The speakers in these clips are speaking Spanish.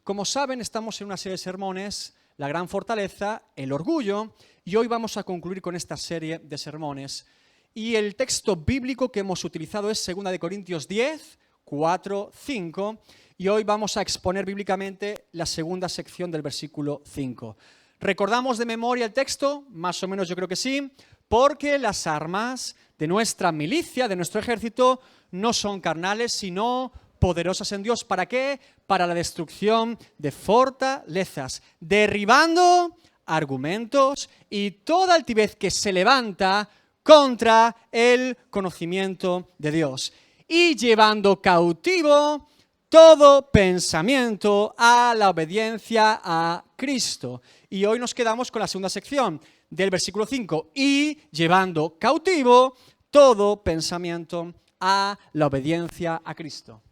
Como saben, estamos en una serie de sermones, La Gran Fortaleza, el Orgullo, y hoy vamos a concluir con esta serie de sermones. Y el texto bíblico que hemos utilizado es 2 Corintios 10, 4, 5, y hoy vamos a exponer bíblicamente la segunda sección del versículo 5. ¿Recordamos de memoria el texto? Más o menos yo creo que sí, porque las armas de nuestra milicia, de nuestro ejército, no son carnales, sino poderosas en Dios. ¿Para qué? Para la destrucción de fortalezas, derribando argumentos y toda altivez que se levanta contra el conocimiento de Dios, y llevando cautivo todo pensamiento a la obediencia a Cristo. Y hoy nos quedamos con la segunda sección del versículo 5, y llevando cautivo todo pensamiento a la obediencia a Cristo.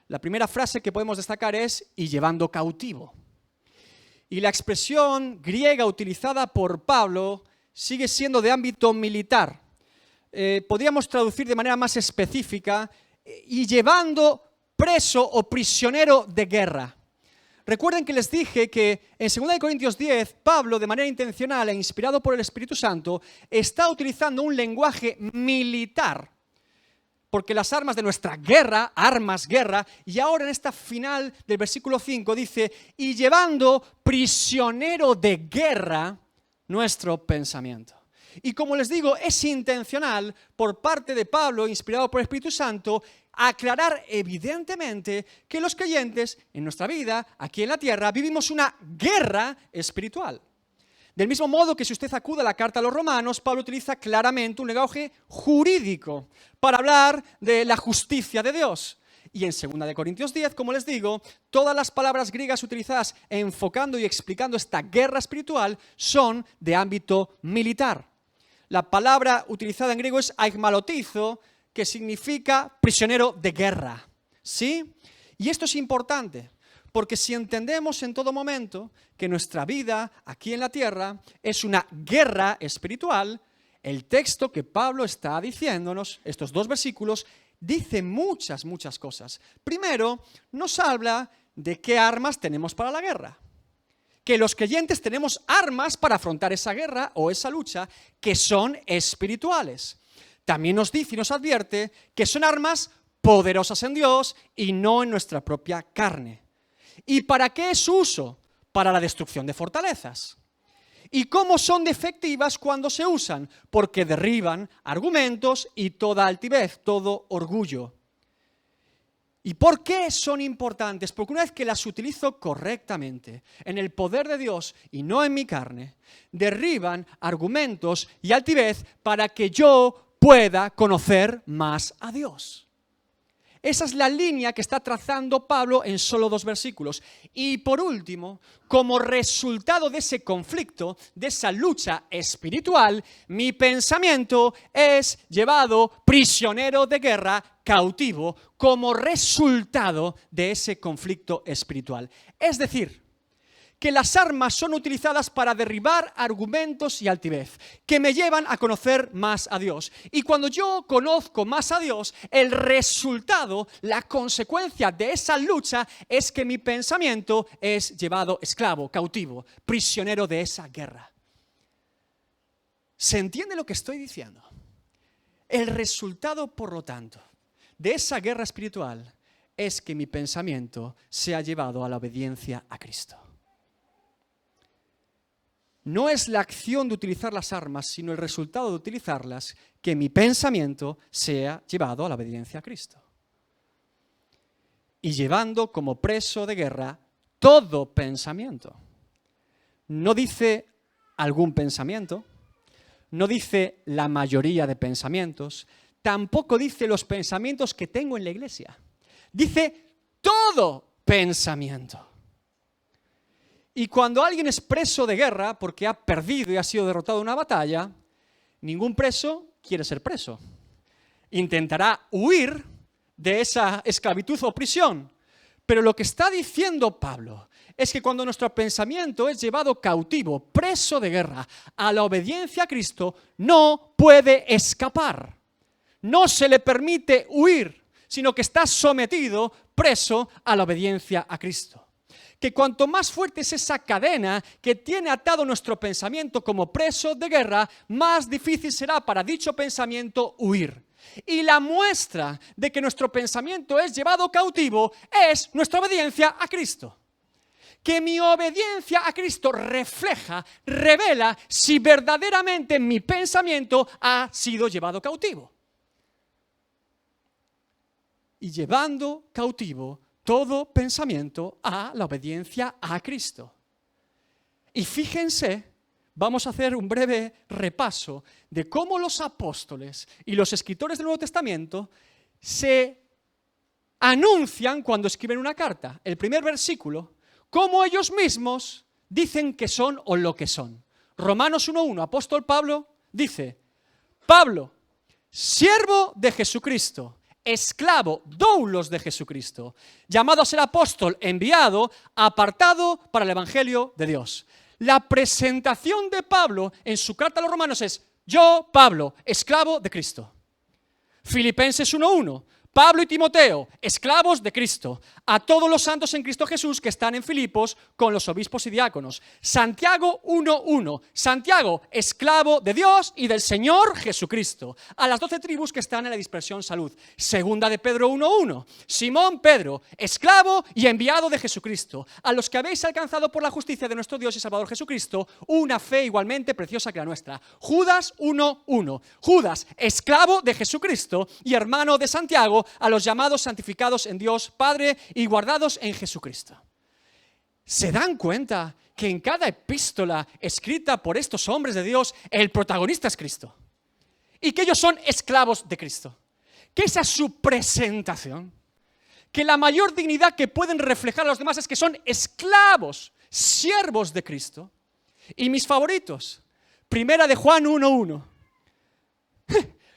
La primera frase que podemos destacar es «y llevando cautivo». Y la expresión griega utilizada por Pablo sigue siendo de ámbito militar. Podríamos traducir de manera más específica «y llevando preso o prisionero de guerra». Recuerden que les dije que en 2 Corintios 10, Pablo, de manera intencional e inspirado por el Espíritu Santo, está utilizando un lenguaje militar. Porque las armas de nuestra guerra, guerra, y ahora en esta final del versículo 5 dice, y llevando prisionero de guerra nuestro pensamiento. Y como les digo, es intencional por parte de Pablo, inspirado por el Espíritu Santo, aclarar evidentemente que los creyentes en nuestra vida, aquí en la tierra, vivimos una guerra espiritual. Del mismo modo que si usted acude a la carta a los romanos, Pablo utiliza claramente un lenguaje jurídico para hablar de la justicia de Dios. Y en 2 Corintios 10, como les digo, todas las palabras griegas utilizadas enfocando y explicando esta guerra espiritual son de ámbito militar. La palabra utilizada en griego es aigmalotizo, que significa prisionero de guerra. ¿Sí? Y esto es importante. Porque si entendemos en todo momento que nuestra vida aquí en la tierra es una guerra espiritual, el texto que Pablo está diciéndonos, estos dos versículos, dice muchas cosas. Primero, nos habla de qué armas tenemos para la guerra. Que los creyentes tenemos armas para afrontar esa guerra o esa lucha que son espirituales. También nos dice y nos advierte que son armas poderosas en Dios y no en nuestra propia carne. ¿Y para qué es su uso? Para la destrucción de fortalezas. ¿Y cómo son efectivas cuando se usan? Porque derriban argumentos y toda altivez, todo orgullo. ¿Y por qué son importantes? Porque una vez que las utilizo correctamente, en el poder de Dios y no en mi carne, derriban argumentos y altivez para que yo pueda conocer más a Dios. Esa es la línea que está trazando Pablo en solo 2 versículos. Y por último, como resultado de ese conflicto, de esa lucha espiritual, mi pensamiento es llevado prisionero de guerra, cautivo, como resultado de ese conflicto espiritual. Es decir, que las armas son utilizadas para derribar argumentos y altivez, que me llevan a conocer más a Dios. Y cuando yo conozco más a Dios, el resultado, la consecuencia de esa lucha es que mi pensamiento es llevado esclavo, cautivo, prisionero de esa guerra. ¿Se entiende lo que estoy diciendo? El resultado, por lo tanto, de esa guerra espiritual es que mi pensamiento sea llevado a la obediencia a Cristo. No es la acción de utilizar las armas, sino el resultado de utilizarlas, que mi pensamiento sea llevado a la obediencia a Cristo. Y llevando como preso de guerra todo pensamiento. No dice algún pensamiento, no dice la mayoría de pensamientos, tampoco dice los pensamientos que tengo en la iglesia. Dice todo pensamiento. Y cuando alguien es preso de guerra porque ha perdido y ha sido derrotado en una batalla, ningún preso quiere ser preso. Intentará huir de esa esclavitud o prisión. Pero lo que está diciendo Pablo es que cuando nuestro pensamiento es llevado cautivo, preso de guerra, a la obediencia a Cristo, no puede escapar. No se le permite huir, sino que está sometido, preso a la obediencia a Cristo. que cuanto más fuerte es esa cadena que tiene atado nuestro pensamiento como preso de guerra, más difícil será para dicho pensamiento huir. Y la muestra de que nuestro pensamiento es llevado cautivo es nuestra obediencia a Cristo. Que mi obediencia a Cristo refleja, revela si verdaderamente mi pensamiento ha sido llevado cautivo. Y llevando cautivo todo pensamiento a la obediencia a Cristo. Y fíjense, vamos a hacer un breve repaso de cómo los apóstoles y los escritores del Nuevo Testamento se anuncian cuando escriben una carta. El primer versículo, cómo ellos mismos dicen que son o lo que son. Romanos 1:1, apóstol Pablo dice, Pablo, siervo de Jesucristo, esclavo, doulos de Jesucristo, llamado a ser apóstol, enviado, apartado para el evangelio de Dios. La presentación de Pablo en su carta a los romanos es, yo, Pablo, esclavo de Cristo. Filipenses 1:1, Pablo y Timoteo, esclavos de Cristo, a todos los santos en Cristo Jesús que están en Filipos con los obispos y diáconos. Santiago 1:1, Santiago, esclavo de Dios y del Señor Jesucristo, a las 12 tribus que están en la dispersión salud. Segunda de Pedro 1:1, Simón Pedro, esclavo y enviado de Jesucristo, a los que habéis alcanzado por la justicia de nuestro Dios y Salvador Jesucristo una fe igualmente preciosa que la nuestra. Judas 1:1, Judas, esclavo de Jesucristo y hermano de Santiago, a los llamados santificados en Dios Padre y guardados en Jesucristo. ¿Se dan cuenta que en cada epístola escrita por estos hombres de Dios, el protagonista es Cristo? Y que ellos son esclavos de Cristo. Que esa es su presentación. Que la mayor dignidad que pueden reflejar a los demás es que son esclavos, siervos de Cristo. Y mis favoritos, primera de Juan 1:1.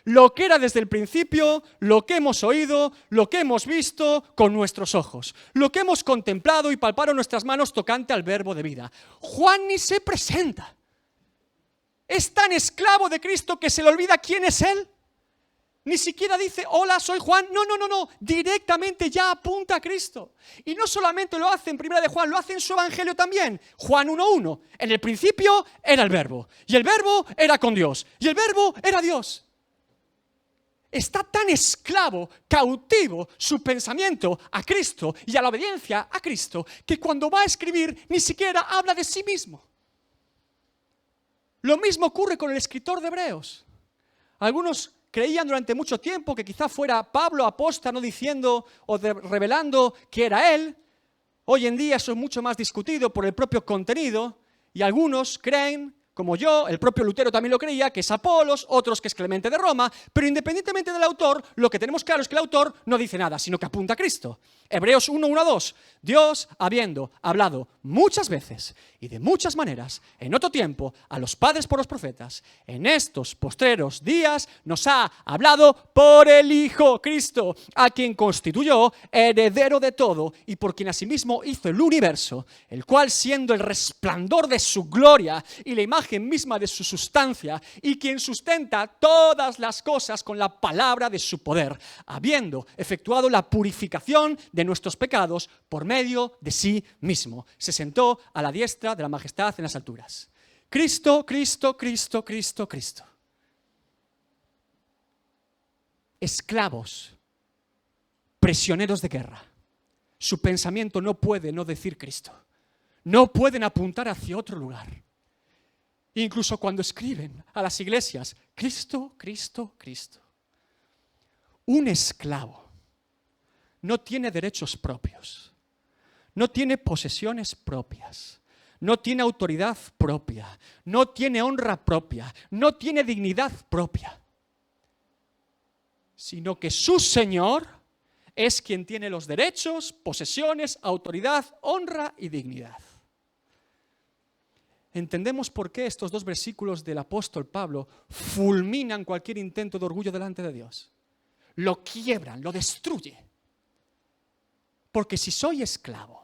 Lo que era desde el principio, lo que hemos oído, lo que hemos visto con nuestros ojos, lo que hemos contemplado y palparon nuestras manos tocante al verbo de vida. Juan ni se presenta. Es tan esclavo de Cristo que se le olvida quién es Él. Ni siquiera dice, hola, soy Juan. No. Directamente ya apunta a Cristo. Y no solamente lo hace en primera de Juan, lo hace en su evangelio también. Juan 1:1. En el principio era el verbo. Y el verbo era con Dios. Y el verbo era Dios. Está tan esclavo, cautivo su pensamiento a Cristo y a la obediencia a Cristo, que cuando va a escribir ni siquiera habla de sí mismo. Lo mismo ocurre con el escritor de Hebreos. Algunos creían durante mucho tiempo que quizá fuera Pablo apóstata, no diciendo o revelando que era él. Hoy en día eso es mucho más discutido por el propio contenido y algunos creen, como yo, el propio Lutero también lo creía, que es Apolos, otros que es Clemente de Roma, pero independientemente del autor, lo que tenemos claro es que el autor no dice nada, sino que apunta a Cristo. Hebreos 1:1-2, Dios, habiendo hablado muchas veces y de muchas maneras, en otro tiempo, a los padres por los profetas, en estos postreros días nos ha hablado por el Hijo Cristo, a quien constituyó heredero de todo y por quien asimismo hizo el universo, el cual siendo el resplandor de su gloria y la imagen misma de su sustancia, y quien sustenta todas las cosas con la palabra de su poder, habiendo efectuado la purificación de nuestros pecados por medio de sí mismo, se sentó a la diestra de la majestad en las alturas. Cristo, Cristo, Cristo, Cristo, Cristo. Esclavos, prisioneros de guerra. Su pensamiento no puede no decir Cristo. No pueden apuntar hacia otro lugar. Incluso cuando escriben a las iglesias, Cristo, Cristo, Cristo. Un esclavo no tiene derechos propios, no tiene posesiones propias, no tiene autoridad propia, no tiene honra propia, no tiene dignidad propia, sino que su Señor es quien tiene los derechos, posesiones, autoridad, honra y dignidad. Entendemos por qué estos dos versículos del apóstol Pablo fulminan cualquier intento de orgullo delante de Dios. Lo quiebran, lo destruyen. Porque si soy esclavo,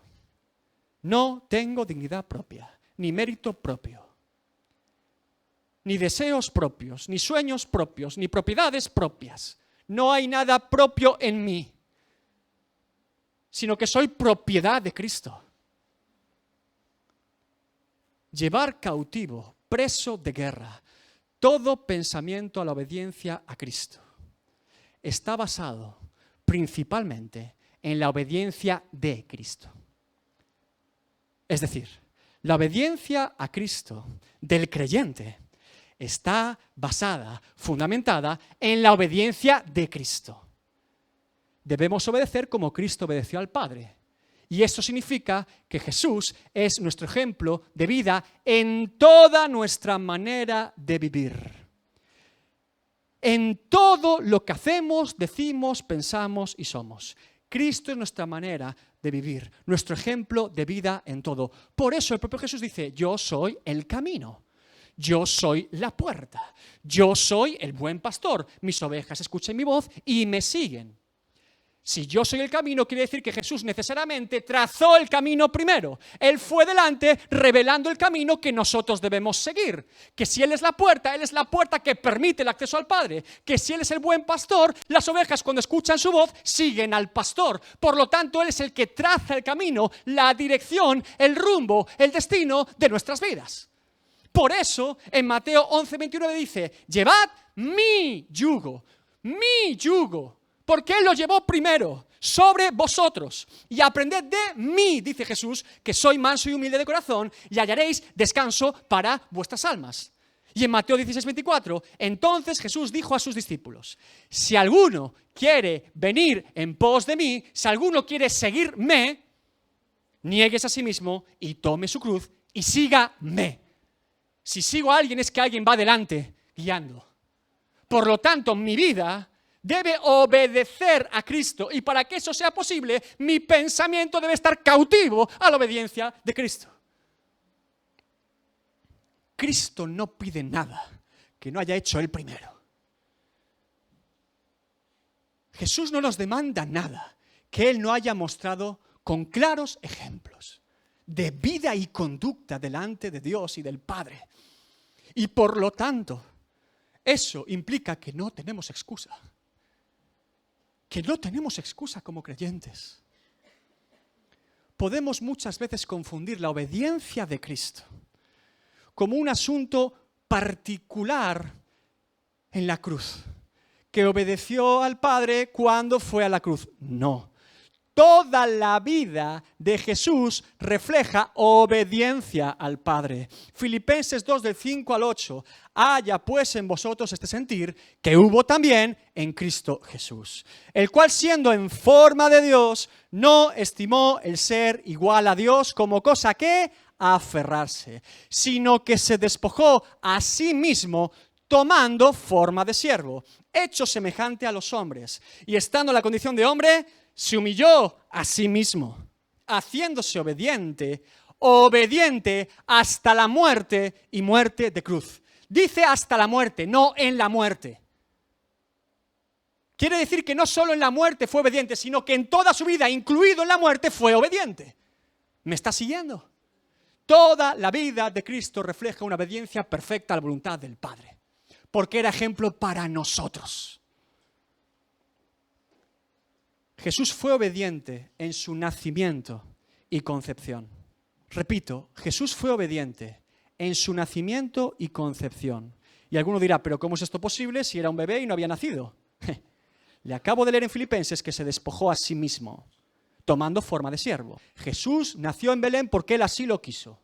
no tengo dignidad propia, ni mérito propio, ni deseos propios, ni sueños propios, ni propiedades propias. No hay nada propio en mí, sino que soy propiedad de Cristo. llevar cautivo, preso de guerra, todo pensamiento a la obediencia a Cristo. Está basado principalmente en la obediencia de Cristo. Es decir, la obediencia a Cristo del creyente está basada, fundamentada en la obediencia de Cristo. Debemos obedecer como Cristo obedeció al Padre. Y eso significa que Jesús es nuestro ejemplo de vida en toda nuestra manera de vivir. En todo lo que hacemos, decimos, pensamos y somos. Cristo es nuestra manera de vivir, nuestro ejemplo de vida en todo. Por eso el propio Jesús dice, yo soy el camino, yo soy la puerta, yo soy el buen pastor. Mis ovejas escuchan mi voz y me siguen. Si yo soy el camino, quiere decir que Jesús necesariamente trazó el camino primero. Él fue delante revelando el camino que nosotros debemos seguir. Que si Él es la puerta que permite el acceso al Padre. Que si Él es el buen pastor, las ovejas cuando escuchan su voz siguen al pastor. Por lo tanto, Él es el que traza el camino, la dirección, el rumbo, el destino de nuestras vidas. Por eso, en Mateo 11:29 dice, llevad mi yugo, porque Él lo llevó primero sobre vosotros. Y aprended de mí, dice Jesús, que soy manso y humilde de corazón, y hallaréis descanso para vuestras almas. Y en Mateo 16:24, entonces Jesús dijo a sus discípulos, si alguno quiere venir en pos de mí, si alguno quiere seguirme, niéguese a sí mismo y tome su cruz y sígame. Si sigo a alguien es que alguien va adelante guiando. Por lo tanto, mi vida debe obedecer a Cristo y para que eso sea posible, mi pensamiento debe estar cautivo a la obediencia de Cristo. Cristo no pide nada que no haya hecho Él primero. Jesús no nos demanda nada que Él no haya mostrado con claros ejemplos de vida y conducta delante de Dios y del Padre. Y por lo tanto, eso implica que no tenemos excusa. Que no tenemos excusa como creyentes. Podemos muchas veces confundir la obediencia de Cristo como un asunto particular en la cruz, que obedeció al Padre cuando fue a la cruz. No. Toda la vida de Jesús refleja obediencia al Padre. Filipenses 2, del 5 al 8. Haya pues en vosotros este sentir que hubo también en Cristo Jesús, el cual siendo en forma de Dios, no estimó el ser igual a Dios como cosa que aferrarse, sino que se despojó a sí mismo, tomando forma de siervo, hecho semejante a los hombres, y estando en la condición de hombre, se humilló a sí mismo, haciéndose obediente hasta la muerte y muerte de cruz. Dice hasta la muerte, no en la muerte. Quiere decir que no solo en la muerte fue obediente, sino que en toda su vida, incluido en la muerte, fue obediente. ¿Me está siguiendo? Toda la vida de Cristo refleja una obediencia perfecta a la voluntad del Padre, porque era ejemplo para nosotros. Jesús fue obediente en su nacimiento y concepción. Repito, Jesús fue obediente en su nacimiento y concepción. Y alguno dirá, ¿pero cómo es esto posible si era un bebé y no había nacido? Le acabo de leer en Filipenses que se despojó a sí mismo, tomando forma de siervo. Jesús nació en Belén porque Él así lo quiso,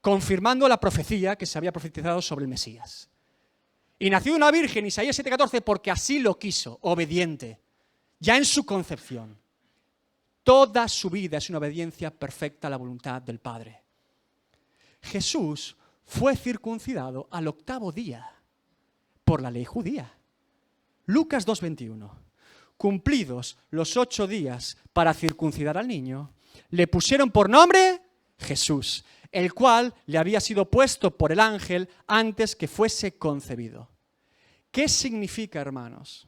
confirmando la profecía que se había profetizado sobre el Mesías. Y nació de una virgen, Isaías 7:14, porque así lo quiso, obediente. Ya en su concepción, toda su vida es una obediencia perfecta a la voluntad del Padre. Jesús fue circuncidado al 8º día por la ley judía. Lucas 2:21. Cumplidos los 8 días para circuncidar al niño, le pusieron por nombre Jesús, el cual le había sido puesto por el ángel antes que fuese concebido. ¿Qué significa, hermanos,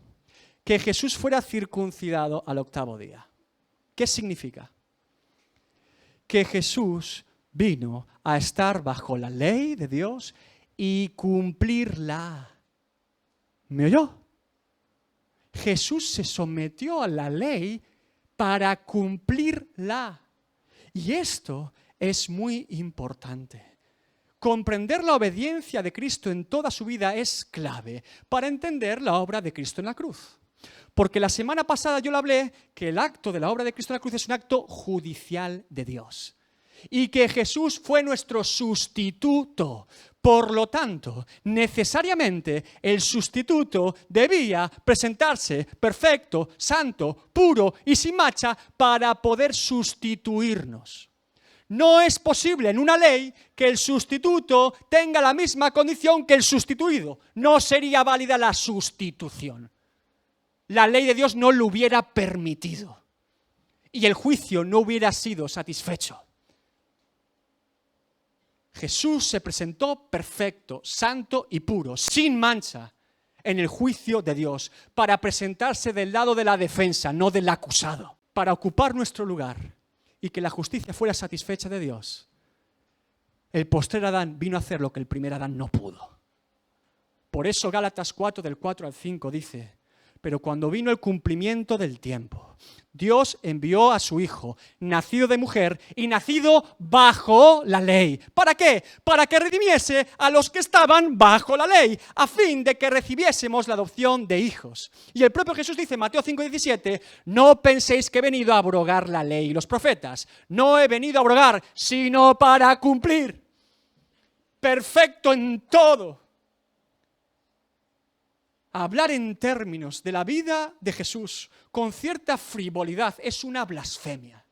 que Jesús fuera circuncidado al 8º día? ¿Qué significa? Que Jesús vino a estar bajo la ley de Dios y cumplirla. ¿Me oyó? Jesús se sometió a la ley para cumplirla. Y esto es muy importante. comprender la obediencia de Cristo en toda su vida es clave para entender la obra de Cristo en la cruz. Porque la semana pasada yo le hablé que el acto de la obra de Cristo en la cruz es un acto judicial de Dios. Y que Jesús fue nuestro sustituto. Por lo tanto, necesariamente el sustituto debía presentarse perfecto, santo, puro y sin mancha para poder sustituirnos. No es posible en una ley que el sustituto tenga la misma condición que el sustituido. No sería válida la sustitución. La ley de Dios no lo hubiera permitido. Y el juicio no hubiera sido satisfecho. Jesús se presentó perfecto, santo y puro, sin mancha, en el juicio de Dios, para presentarse del lado de la defensa, no del acusado, para ocupar nuestro lugar y que la justicia fuera satisfecha de Dios. El postrer Adán vino a hacer lo que el primer Adán no pudo. Por eso Gálatas 4, del 4 al 5 dice: pero cuando vino el cumplimiento del tiempo, Dios envió a su Hijo, nacido de mujer y nacido bajo la ley. ¿Para qué? Para que redimiese a los que estaban bajo la ley, a fin de que recibiésemos la adopción de hijos. Y el propio Jesús dice en Mateo 5:17, no penséis que he venido a abrogar la ley y los profetas. No he venido a abrogar, sino para cumplir. Perfecto en todo. Hablar en términos de la vida de Jesús con cierta frivolidad es una blasfemia.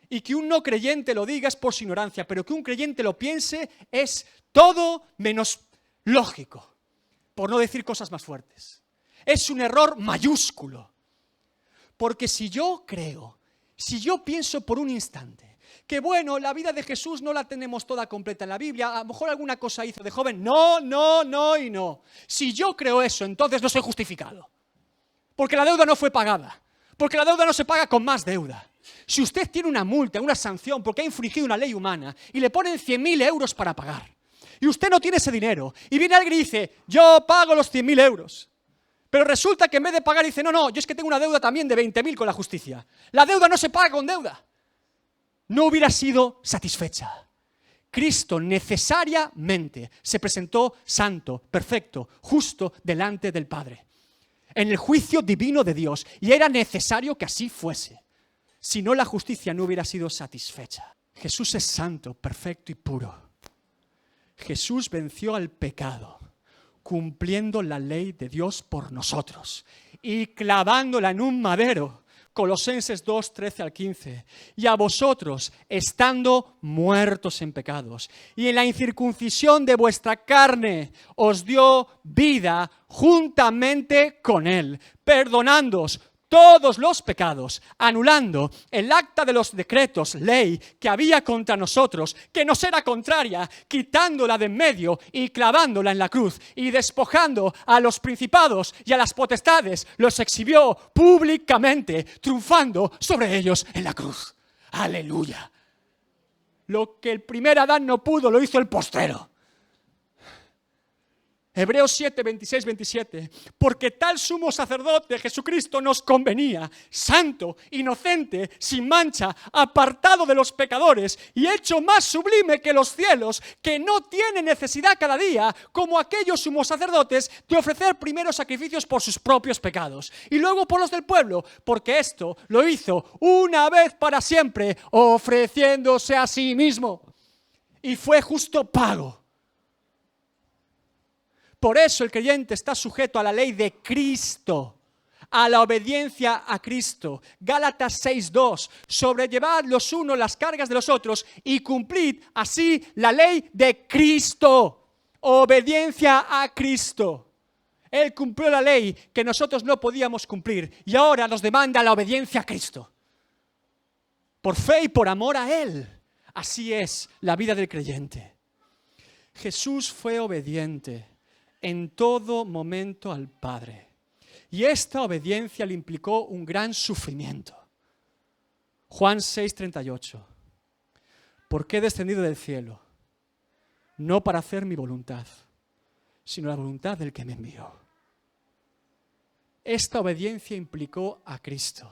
Y que un no creyente lo diga es por su ignorancia, pero que un creyente lo piense es todo menos lógico, por no decir cosas más fuertes. Es un error mayúsculo. Porque si yo pienso por un instante que bueno, la vida de Jesús no la tenemos toda completa en la Biblia, a lo mejor alguna cosa hizo de joven, no y no. Si yo creo eso, entonces no soy justificado. Porque la deuda no fue pagada. Porque la deuda no se paga con más deuda. Si usted tiene una multa, una sanción, porque ha infringido una ley humana, y le ponen 100.000 euros para pagar, y usted no tiene ese dinero, y viene alguien y dice, yo pago los 100.000 euros, pero resulta que en vez de pagar dice, no, yo es que tengo una deuda también de 20.000 con la justicia. La deuda no se paga con deuda. No hubiera sido satisfecha. Cristo necesariamente se presentó santo, perfecto, justo delante del Padre, en el juicio divino de Dios, y era necesario que así fuese. Si no, la justicia no hubiera sido satisfecha. Jesús es santo, perfecto y puro. Jesús venció al pecado, cumpliendo la ley de Dios por nosotros y clavándola en un madero. Colosenses 2, 13 al 15. Y a vosotros, estando muertos en pecados, y en la incircuncisión de vuestra carne, os dio vida juntamente con Él, perdonándoos todos los pecados, anulando el acta de los decretos, ley, que había contra nosotros, que nos era contraria, quitándola de en medio y clavándola en la cruz, y despojando a los principados y a las potestades, los exhibió públicamente, triunfando sobre ellos en la cruz. ¡Aleluya! Lo que el primer Adán no pudo, lo hizo el postrero. Hebreos 7, 26, 27. Porque tal sumo sacerdote, Jesucristo, nos convenía, santo, inocente, sin mancha, apartado de los pecadores y hecho más sublime que los cielos, que no tiene necesidad cada día, como aquellos sumos sacerdotes, de ofrecer primero sacrificios por sus propios pecados y luego por los del pueblo, porque esto lo hizo una vez para siempre, ofreciéndose a sí mismo. Y fue justo pago. Por eso el creyente está sujeto a la ley de Cristo, a la obediencia a Cristo. Gálatas 6:2, sobrellevad los unos las cargas de los otros y cumplid así la ley de Cristo. Obediencia a Cristo. Él cumplió la ley que nosotros no podíamos cumplir y ahora nos demanda la obediencia a Cristo. Por fe y por amor a Él. Así es la vida del creyente. Jesús fue obediente en todo momento al Padre. Y esta obediencia le implicó un gran sufrimiento. Juan 6:38. Porque he descendido del cielo, no para hacer mi voluntad, sino la voluntad del que me envió. Esta obediencia implicó a Cristo.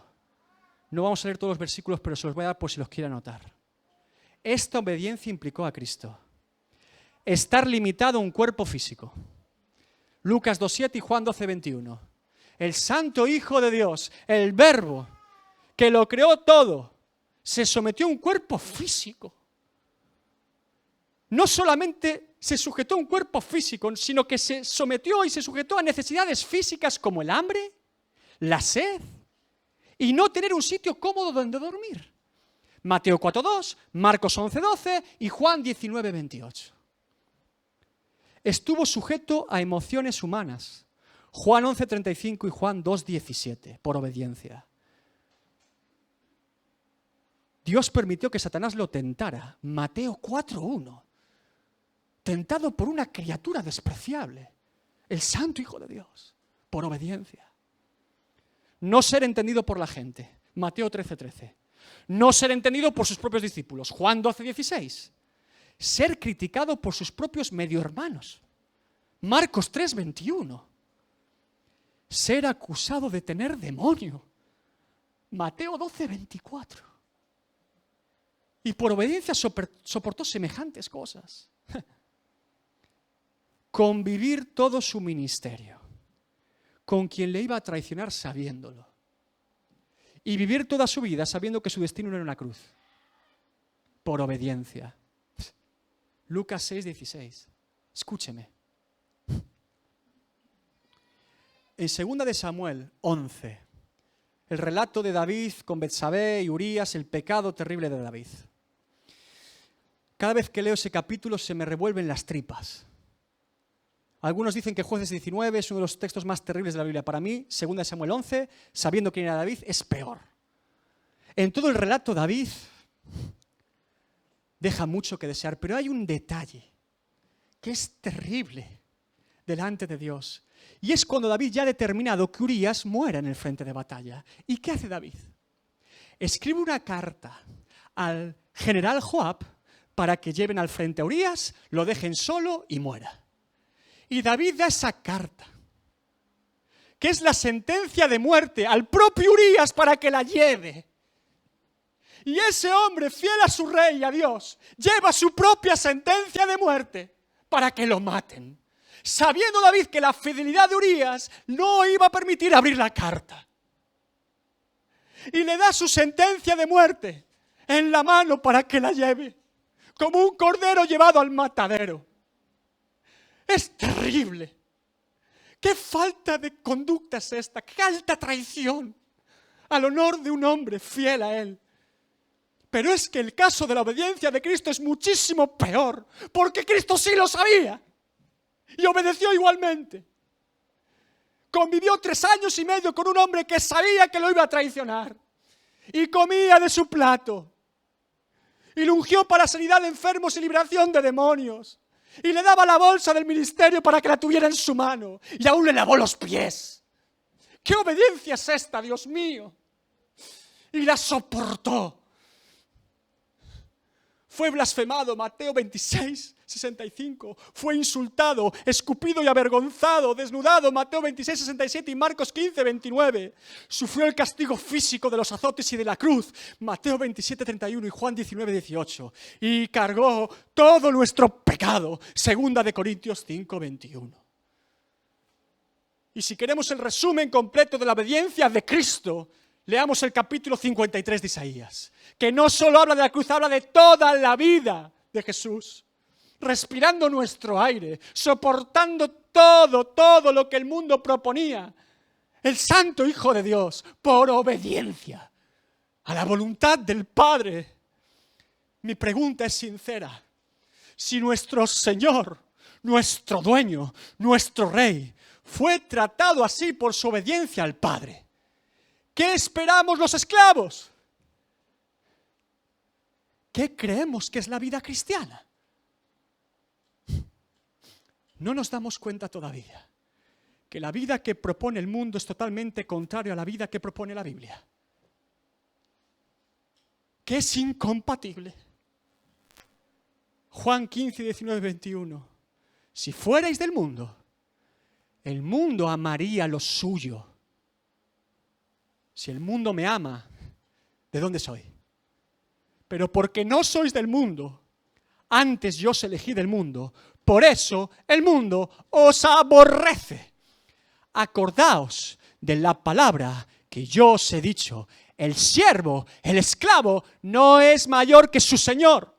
No vamos a leer todos los versículos, pero se los voy a dar por si los quiere anotar. Esta obediencia implicó a Cristo. estar limitado a un cuerpo físico. Lucas 2:7 y Juan 12:21. El Santo Hijo de Dios, el Verbo, que lo creó todo, se sometió a un cuerpo físico. No solamente se sujetó a un cuerpo físico, sino que se sometió y se sujetó a necesidades físicas como el hambre, la sed y no tener un sitio cómodo donde dormir. Mateo 4:2, Marcos 11:12 y Juan 19:28. Estuvo sujeto a emociones humanas. Juan 11:35 y Juan 2:17, por obediencia. Dios permitió que Satanás lo tentara. Mateo 4:1. Tentado por una criatura despreciable, el Santo Hijo de Dios, por obediencia. No ser entendido por la gente. Mateo 13:13. No ser entendido por sus propios discípulos. Juan 12:16. Ser criticado por sus propios medio hermanos. Marcos 3:21. Ser acusado de tener demonio. Mateo 12:24. Y por obediencia soportó semejantes cosas. Convivir todo su ministerio con quien le iba a traicionar sabiéndolo. Y vivir toda su vida sabiendo que su destino no era una cruz. Por obediencia. Lucas 6:16. Escúcheme. En 2 de Samuel 11, el relato de David con Betsabé y Urías, el pecado terrible de David. Cada vez que leo ese capítulo se me revuelven las tripas. Algunos dicen que Jueces 19 es uno de los textos más terribles de la Biblia. Para mí, 2 de Samuel 11, sabiendo quién era David, es peor. En todo el relato David deja mucho que desear, pero hay un detalle que es terrible delante de Dios. Y es cuando David ya ha determinado que Urías muera en el frente de batalla. ¿Y qué hace David? Escribe una carta al general Joab para que lleven al frente a Urías, lo dejen solo y muera. Y David da esa carta, que es la sentencia de muerte al propio Urías para que la lleve. Y ese hombre, fiel a su rey y a Dios, lleva su propia sentencia de muerte para que lo maten. Sabiendo David que la fidelidad de Urías no iba a permitir abrir la carta. Y le da su sentencia de muerte en la mano para que la lleve, como un cordero llevado al matadero. Es terrible. ¿Qué falta de conducta es esta? ¿Qué alta traición al honor de un hombre fiel a él? Pero es que el caso de la obediencia de Cristo es muchísimo peor, porque Cristo sí lo sabía y obedeció igualmente. Convivió 3 años y medio con un hombre que sabía que lo iba a traicionar y comía de su plato y lo ungió para sanidad de enfermos y liberación de demonios. Y le daba la bolsa del ministerio para que la tuviera en su mano. Y aún le lavó los pies. ¿Qué obediencia es esta, Dios mío? Y la soportó. Fue blasfemado, Mateo 26:65. Fue insultado, escupido y avergonzado, desnudado, Mateo 26:67 y Marcos 15:29. Sufrió el castigo físico de los azotes y de la cruz, Mateo 27:31 y Juan 19:18. Y cargó todo nuestro pecado, 2 de Corintios 5:21. Y si queremos el resumen completo de la obediencia de Cristo, leamos el capítulo 53 de Isaías, que no solo habla de la cruz, habla de toda la vida de Jesús, respirando nuestro aire, soportando todo lo que el mundo proponía. El Santo Hijo de Dios, por obediencia a la voluntad del Padre. Mi pregunta es sincera. Si nuestro Señor, nuestro dueño, nuestro Rey, fue tratado así por su obediencia al Padre, ¿qué esperamos los esclavos? ¿Qué creemos que es la vida cristiana? No nos damos cuenta todavía que la vida que propone el mundo es totalmente contraria a la vida que propone la Biblia. Que es incompatible. Juan 15, 19, 21. Si fuerais del mundo, el mundo amaría lo suyo. Si el mundo me ama, ¿de dónde soy? Pero porque no sois del mundo, antes yo os elegí del mundo, Por eso el mundo os aborrece. Acordaos de la palabra que yo os he dicho. El siervo, el esclavo, no es mayor que su señor.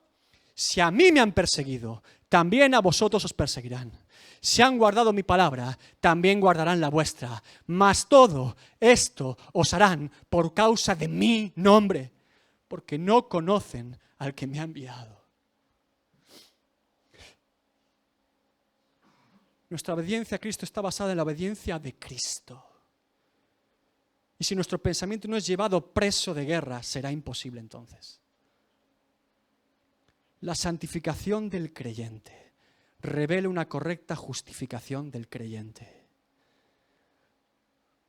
Si a mí me han perseguido, también a vosotros os perseguirán. Si han guardado mi palabra, también guardarán la vuestra. Mas todo esto os harán por causa de mi nombre, porque no conocen al que me ha enviado. Nuestra obediencia a Cristo está basada en la obediencia de Cristo. Y si nuestro pensamiento no es llevado preso de guerra, será imposible entonces. La santificación del creyente revela una correcta justificación del creyente.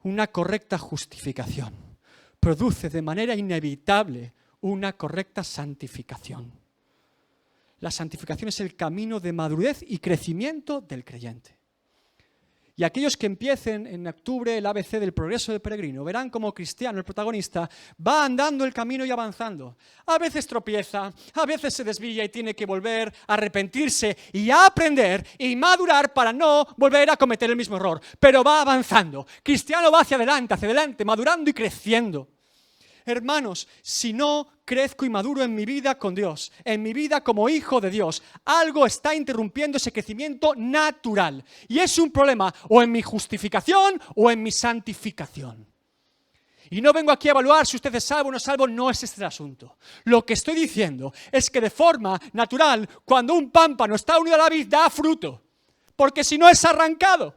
Una correcta justificación produce de manera inevitable una correcta santificación. La santificación es el camino de madurez y crecimiento del creyente. Y aquellos que empiecen en octubre el ABC del progreso del peregrino, verán como Cristiano, el protagonista, va andando el camino y avanzando. A veces tropieza, a veces se desvía y tiene que volver a arrepentirse y a aprender y madurar para no volver a cometer el mismo error. Pero va avanzando. Cristiano va hacia adelante, madurando y creciendo. Hermanos, si no crezco y maduro en mi vida con Dios, en mi vida como hijo de Dios, algo está interrumpiendo ese crecimiento natural. Y es un problema o en mi justificación o en mi santificación. Y no vengo aquí a evaluar si usted es salvo o no salvo, no es este el asunto. Lo que estoy diciendo es que de forma natural, cuando un pámpano está unido a la vid, da fruto. Porque si no es arrancado.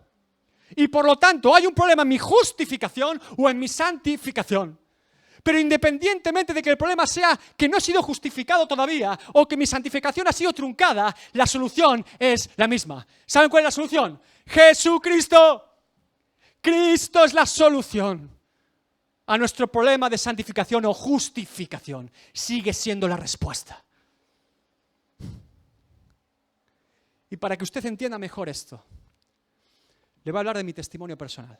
Y por lo tanto, hay un problema en mi justificación o en mi santificación. Pero independientemente de que el problema sea que no he sido justificado todavía o que mi santificación ha sido truncada, la solución es la misma. ¿Saben cuál es la solución? Jesucristo. Cristo es la solución a nuestro problema de santificación o justificación. Sigue siendo la respuesta. Y para que usted entienda mejor esto, le voy a hablar de mi testimonio personal.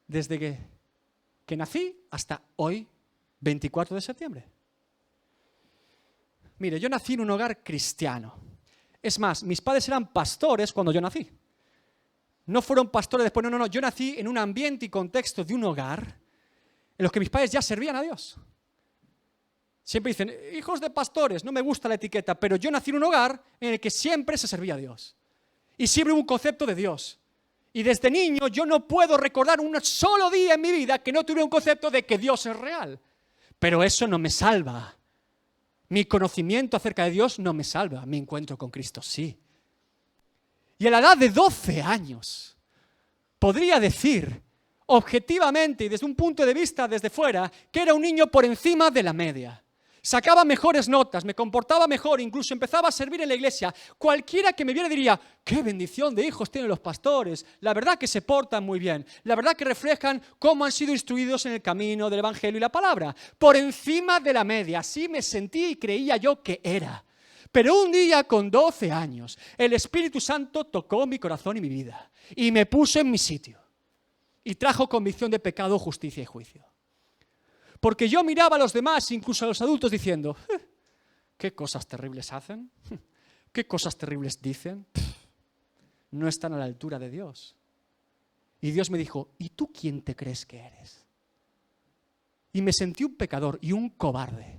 Desde que nací hasta hoy, 24 de septiembre. Mire, yo nací en un hogar cristiano. Es más, mis padres eran pastores cuando yo nací. No fueron pastores después, no. Yo nací en un ambiente y contexto de un hogar en los que mis padres ya servían a Dios. Siempre dicen, hijos de pastores, no me gusta la etiqueta, pero yo nací en un hogar en el que siempre se servía a Dios. Y siempre hubo un concepto de Dios. Y desde niño yo no puedo recordar un solo día en mi vida que no tuviera un concepto de que Dios es real. Pero eso no me salva. Mi conocimiento acerca de Dios no me salva. Mi encuentro con Cristo sí. Y a la edad de 12 años, podría decir objetivamente y desde un punto de vista desde fuera que era un niño por encima de la media. Sacaba mejores notas, me comportaba mejor, incluso empezaba a servir en la iglesia. Cualquiera que me viera diría, qué bendición de hijos tienen los pastores. La verdad que se portan muy bien. La verdad que reflejan cómo han sido instruidos en el camino del evangelio y la palabra. Por encima de la media, así me sentí y creía yo que era. Pero un día con 12 años, el Espíritu Santo tocó mi corazón y mi vida. Y me puso en mi sitio. Y trajo convicción de pecado, justicia y juicio. Porque yo miraba a los demás, incluso a los adultos, diciendo, ¿qué cosas terribles hacen? ¿Qué cosas terribles dicen? No están a la altura de Dios. Y Dios me dijo, ¿y tú quién te crees que eres? Y me sentí un pecador y un cobarde.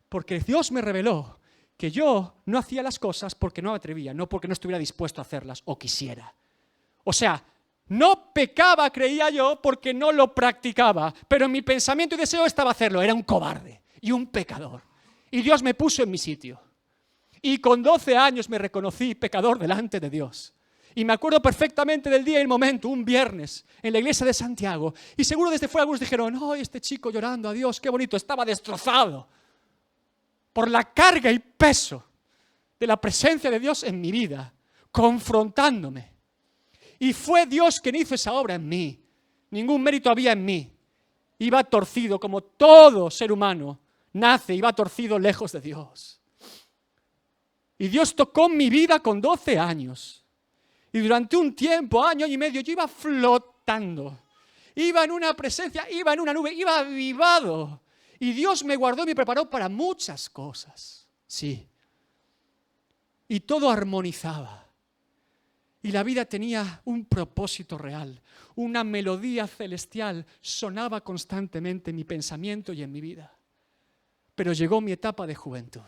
Porque Dios me reveló que yo no hacía las cosas porque no me atrevía, no porque no estuviera dispuesto a hacerlas o quisiera. O sea, no pecaba, creía yo, porque no lo practicaba, pero en mi pensamiento y deseo estaba hacerlo. Era un cobarde y un pecador. Y Dios me puso en mi sitio. Y con 12 años me reconocí pecador delante de Dios. Y me acuerdo perfectamente del día y el momento, un viernes, en la iglesia de Santiago. Y seguro desde fuera algunos dijeron, ¡ay, este chico llorando a Dios, qué bonito! Estaba destrozado por la carga y peso de la presencia de Dios en mi vida, confrontándome. Y fue Dios quien hizo esa obra en mí. Ningún mérito había en mí. Iba torcido como todo ser humano nace y va torcido lejos de Dios. Y Dios tocó mi vida con 12 años. Y durante un tiempo, año y medio, yo iba flotando. Iba en una presencia, iba en una nube, iba avivado. Y Dios me guardó y me preparó para muchas cosas. Sí. y todo armonizaba. Y la vida tenía un propósito real, una melodía celestial sonaba constantemente en mi pensamiento y en mi vida. Pero llegó mi etapa de juventud.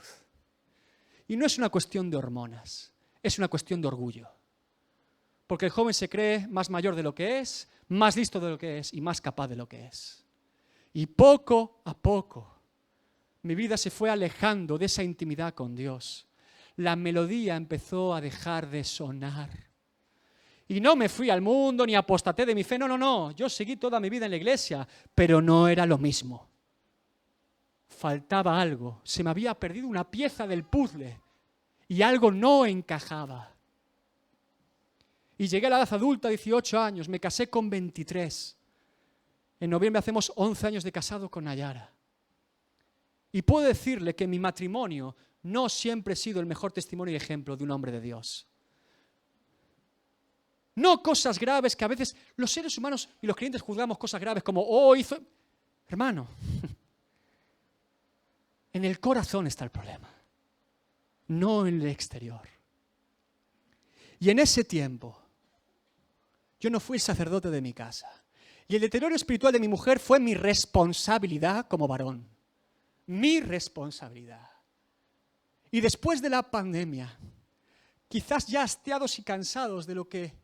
Y no es una cuestión de hormonas, es una cuestión de orgullo. Porque el joven se cree más mayor de lo que es, más listo de lo que es y más capaz de lo que es. Y poco a poco mi vida se fue alejando de esa intimidad con Dios. La melodía empezó a dejar de sonar. Y no me fui al mundo ni apostaté de mi fe, no. Yo seguí toda mi vida en la iglesia, pero no era lo mismo. Faltaba algo, se me había perdido una pieza del puzzle y algo no encajaba. Y llegué a la edad adulta, 18 años, me casé con 23. En noviembre hacemos 11 años de casado con Nayara. Y puedo decirle que mi matrimonio no siempre ha sido el mejor testimonio y ejemplo de un hombre de Dios. No cosas graves que a veces los seres humanos y los creyentes juzgamos cosas graves como, hizo... Hermano, en el corazón está el problema, no en el exterior. Y en ese tiempo, yo no fui el sacerdote de mi casa. Y el deterioro espiritual de mi mujer fue mi responsabilidad como varón. Mi responsabilidad. Y después de la pandemia, quizás ya hastiados y cansados de lo que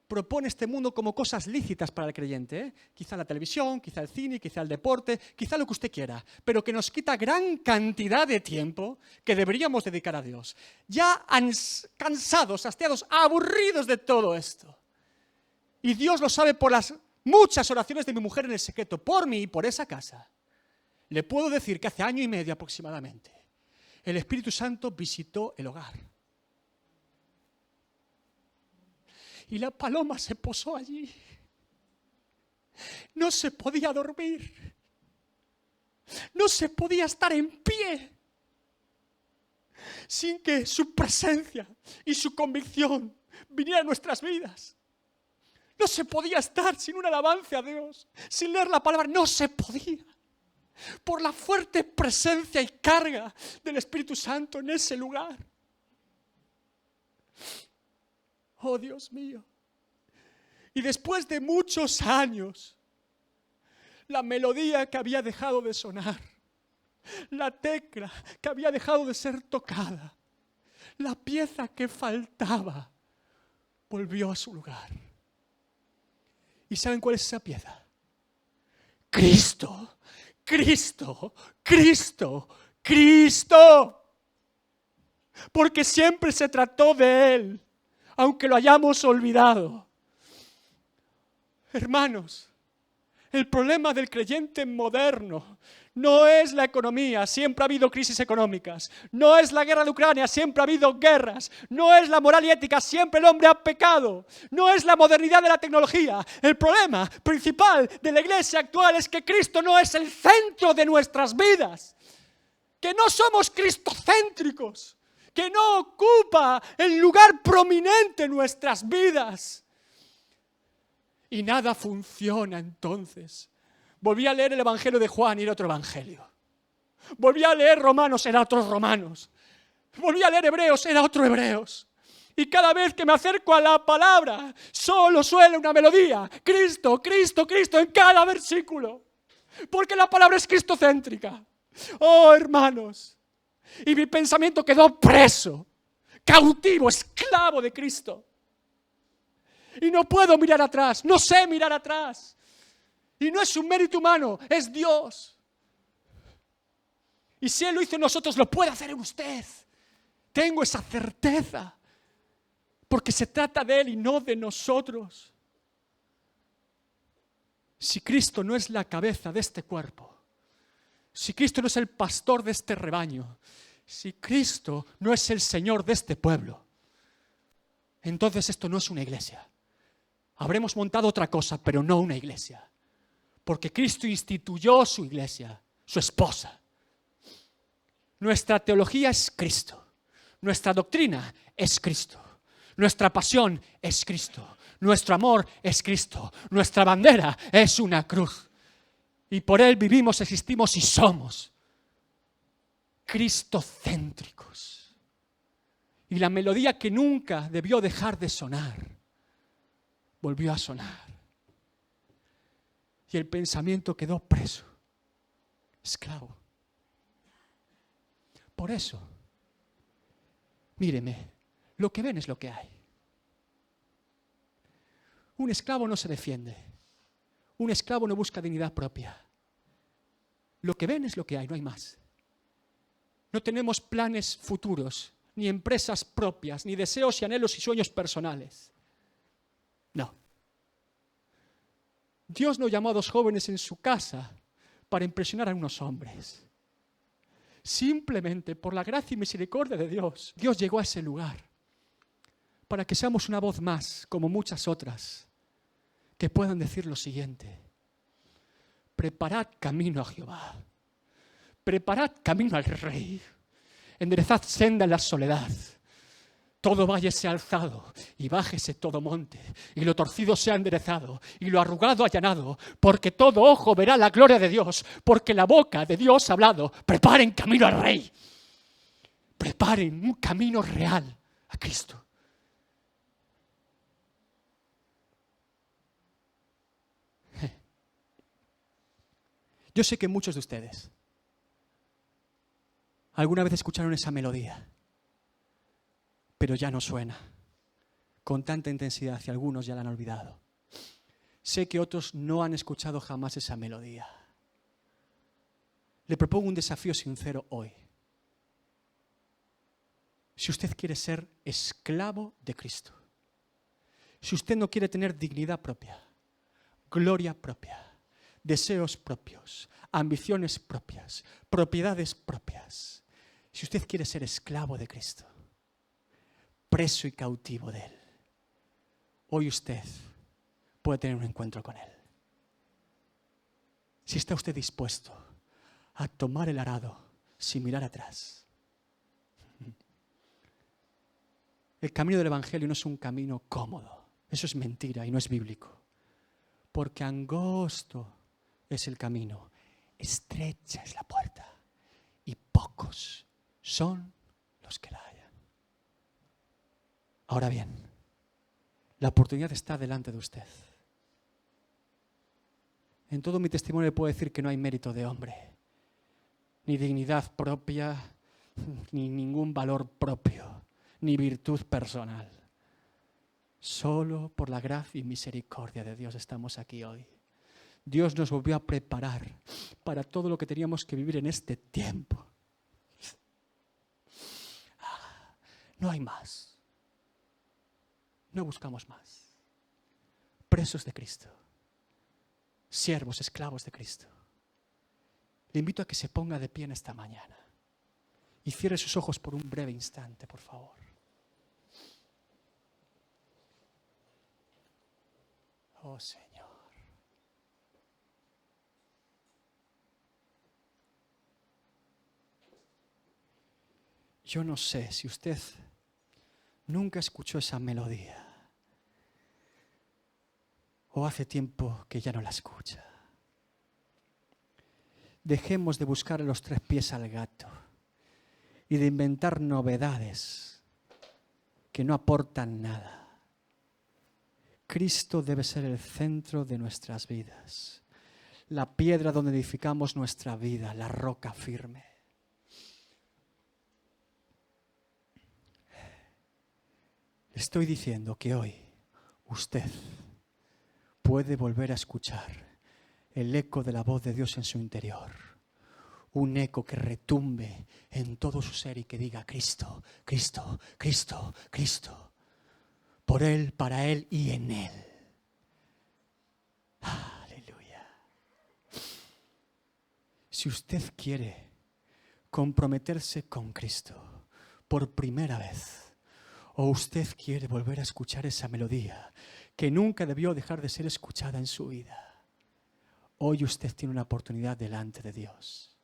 propone este mundo como cosas lícitas para el creyente, quizá la televisión, quizá el cine, quizá el deporte, quizá lo que usted quiera, pero que nos quita gran cantidad de tiempo que deberíamos dedicar a Dios. Ya cansados, hastiados, aburridos de todo esto. Y Dios lo sabe por las muchas oraciones de mi mujer en el secreto, por mí y por esa casa. Le puedo decir que hace 1 año y medio aproximadamente, el Espíritu Santo visitó el hogar. Y la paloma se posó allí. No se podía dormir. No se podía estar en pie sin que su presencia y su convicción vinieran a nuestras vidas. No se podía estar sin una alabanza a Dios, sin leer la palabra. No se podía. Por la fuerte presencia y carga del Espíritu Santo en ese lugar. Oh, Dios mío. Y después de muchos años, la melodía que había dejado de sonar, la tecla que había dejado de ser tocada, la pieza que faltaba, volvió a su lugar. ¿Y saben cuál es esa pieza? Cristo, Cristo, Cristo, Cristo. Porque siempre se trató de Él, aunque lo hayamos olvidado. Hermanos, el problema del creyente moderno no es la economía, siempre ha habido crisis económicas. No es la guerra de Ucrania, siempre ha habido guerras. No es la moral y ética, siempre el hombre ha pecado. No es la modernidad de la tecnología. El problema principal de la iglesia actual es que Cristo no es el centro de nuestras vidas. Que no somos cristocéntricos. Que no ocupa el lugar prominente en nuestras vidas. Y nada funciona entonces. Volví a leer el Evangelio de Juan y era otro Evangelio. Volví a leer Romanos, era otros Romanos. Volví a leer Hebreos, era otro Hebreos. Y cada vez que me acerco a la palabra, solo suena una melodía. Cristo, Cristo, Cristo en cada versículo. Porque la palabra es cristocéntrica. Oh, hermanos. Y mi pensamiento quedó preso, cautivo, esclavo de Cristo. Y no puedo mirar atrás, no sé mirar atrás. Y no es un mérito humano, es Dios. Y si Él lo hizo en nosotros, lo puede hacer en usted. Tengo esa certeza. Porque se trata de Él y no de nosotros. Si Cristo no es la cabeza de este cuerpo, si Cristo no es el pastor de este rebaño, si Cristo no es el Señor de este pueblo, entonces esto no es una iglesia. Habremos montado otra cosa, pero no una iglesia. Porque Cristo instituyó su iglesia, su esposa. Nuestra teología es Cristo. Nuestra doctrina es Cristo. Nuestra pasión es Cristo. Nuestro amor es Cristo. Nuestra bandera es una cruz. Y por Él vivimos, existimos y somos cristocéntricos. Y la melodía que nunca debió dejar de sonar, volvió a sonar. Y el pensamiento quedó preso, esclavo. Por eso, míreme, lo que ven es lo que hay. Un esclavo no se defiende. Un esclavo no busca dignidad propia. Lo que ven es lo que hay, no hay más. No tenemos planes futuros, ni empresas propias, ni deseos y anhelos y sueños personales. No. Dios no llamó a dos jóvenes en su casa para impresionar a unos hombres. Simplemente por la gracia y misericordia de Dios, Dios llegó a ese lugar para que seamos una voz más, como muchas otras, que puedan decir lo siguiente: preparad camino a Jehová, preparad camino al Rey, enderezad senda en la soledad. Todo valle sea alzado y bájese todo monte, y lo torcido sea enderezado y lo arrugado allanado, porque todo ojo verá la gloria de Dios, porque la boca de Dios ha hablado. Preparen camino al Rey, preparen un camino real a Cristo. Yo sé que muchos de ustedes alguna vez escucharon esa melodía, pero ya no suena con tanta intensidad y algunos ya la han olvidado. Sé que otros no han escuchado jamás esa melodía. Le propongo un desafío sincero hoy. Si usted quiere ser esclavo de Cristo, si usted no quiere tener dignidad propia, gloria propia, deseos propios, ambiciones propias, propiedades propias, si usted quiere ser esclavo de Cristo, preso y cautivo de Él, hoy usted puede tener un encuentro con Él. Si está usted dispuesto a tomar el arado sin mirar atrás. El camino del Evangelio no es un camino cómodo. Eso es mentira y no es bíblico. Porque angosto es el camino, estrecha es la puerta y pocos son los que la hallan. Ahora bien, la oportunidad está delante de usted. En todo mi testimonio le puedo decir que no hay mérito de hombre, ni dignidad propia, ni ningún valor propio, ni virtud personal. Solo por la gracia y misericordia de Dios estamos aquí hoy. Dios nos volvió a preparar para todo lo que teníamos que vivir en este tiempo. No hay más. No buscamos más. Presos de Cristo. Siervos, esclavos de Cristo. Le invito a que se ponga de pie en esta mañana y cierre sus ojos por un breve instante, por favor. Oh Señor. Yo no sé si usted nunca escuchó esa melodía o hace tiempo que ya no la escucha. Dejemos de buscar los tres pies al gato y de inventar novedades que no aportan nada. Cristo debe ser el centro de nuestras vidas, la piedra donde edificamos nuestra vida, la roca firme. Le estoy diciendo que hoy usted puede volver a escuchar el eco de la voz de Dios en su interior. Un eco que retumbe en todo su ser y que diga: Cristo, Cristo, Cristo, Cristo. Por Él, para Él y en Él. Aleluya. Si usted quiere comprometerse con Cristo por primera vez, o usted quiere volver a escuchar esa melodía que nunca debió dejar de ser escuchada en su vida, hoy usted tiene una oportunidad delante de Dios.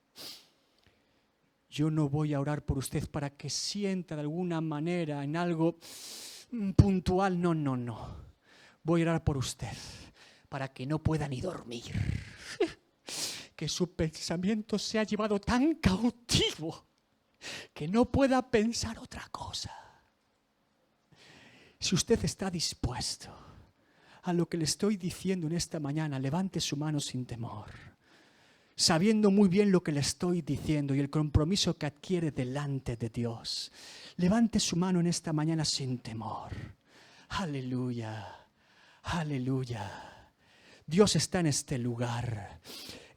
Yo no voy a orar por usted para que sienta de alguna manera en algo puntual, no. Voy a orar por usted para que no pueda ni dormir. Que su pensamiento se ha llevado tan cautivo que no pueda pensar otra cosa. Si usted está dispuesto a lo que le estoy diciendo en esta mañana, levante su mano sin temor, sabiendo muy bien lo que le estoy diciendo y el compromiso que adquiere delante de Dios. Levante su mano en esta mañana sin temor. Aleluya, aleluya. Dios está en este lugar.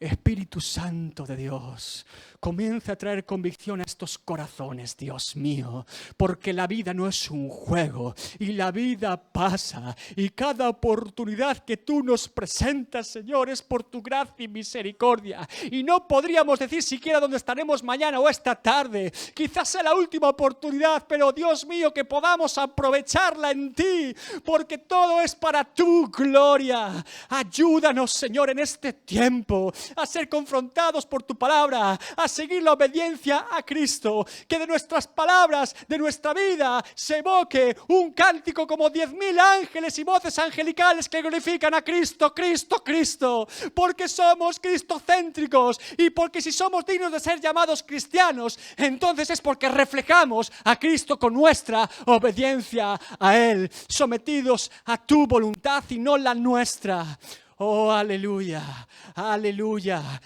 Espíritu Santo de Dios, comienza a traer convicción a estos corazones, Dios mío, porque la vida no es un juego y la vida pasa y cada oportunidad que tú nos presentas, Señor, es por tu gracia y misericordia y no podríamos decir siquiera dónde estaremos mañana o esta tarde. Quizás sea la última oportunidad, pero Dios mío, que podamos aprovecharla en ti, porque todo es para tu gloria. Ayúdanos, Señor, en este tiempo a ser confrontados por tu palabra, a seguir la obediencia a Cristo, que de nuestras palabras, de nuestra vida, se evoque un cántico como 10.000 ángeles y voces angelicales que glorifican a Cristo, Cristo, Cristo, porque somos cristocéntricos y porque si somos dignos de ser llamados cristianos, entonces es porque reflejamos a Cristo con nuestra obediencia a Él, sometidos a tu voluntad y no la nuestra. Oh, aleluya, aleluya.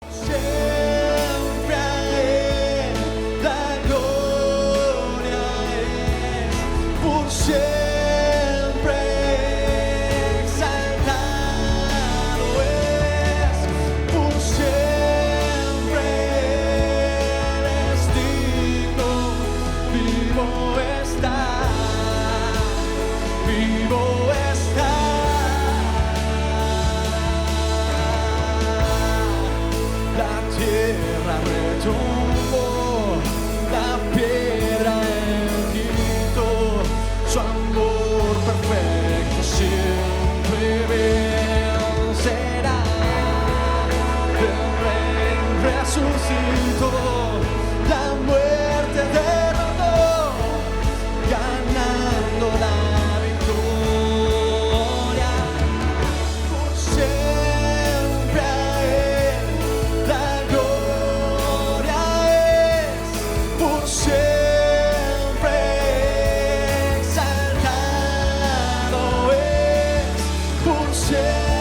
Siempre a Él la gloria es, por siempre exaltado es, por siempre eres digno, vivo está. Vivo está, la tierra retumbó, la piedra quitó, su amor perfecto siempre vencerá. El Rey resucitó, la muerte derrotó, ganando la por siempre exaltado es, por siempre.